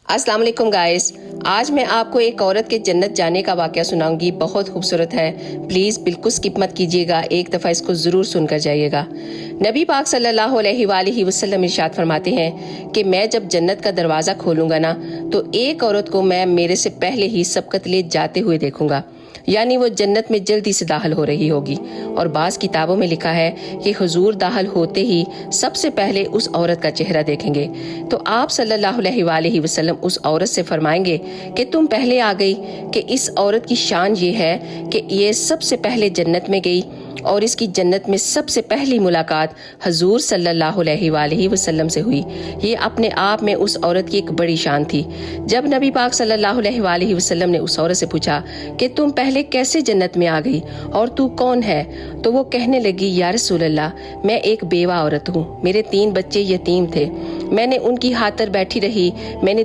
अस्सलाम वालेकुम गाइस। आज मैं आपको एक औरत के जन्नत जाने का वाक़या सुनाऊंगी। बहुत खूबसूरत है, प्लीज़ बिल्कुल स्किप मत कीजिएगा, एक दफ़ा इसको ज़रूर सुनकर जाइएगा। नबी पाक सल्लल्लाहु अलैहि वसल्लम इरशाद फरमाते हैं कि मैं जब जन्नत का दरवाज़ा खोलूंगा ना, तो एक औरत को मैं मेरे से पहले ही सबकत ले जाते हुए देखूंगा, यानी वो जन्नत में जल्दी से दाखिल हो रही होगी। और बाज़ किताबों में लिखा है कि हुजूर दाखिल होते ही सबसे पहले उस औरत का चेहरा देखेंगे, तो आप सल्लल्लाहु अलैहि वसल्लम उस औरत से फरमाएंगे कि तुम पहले आ गई, कि इस औरत की शान ये है कि ये सबसे पहले जन्नत में गई और इसकी जन्नत में सबसे पहली मुलाकात हुजूर सल्लल्लाहु अलैहि वसल्लम से हुई। ये अपने आप में उस औरत की एक बड़ी शान थी। जब नबी पाक सल्लल्लाहु अलैहि वसल्लम ने उस औरत से पूछा कि तुम पहले कैसे जन्नत में आ गई और तू कौन है, तो वो कहने लगी, या रसूल अल्लाह, मैं एक बेवा औरत हूँ, मेरे 3 बच्चे यतीम थे, मैंने उनकी खातिर बैठी रही, मैंने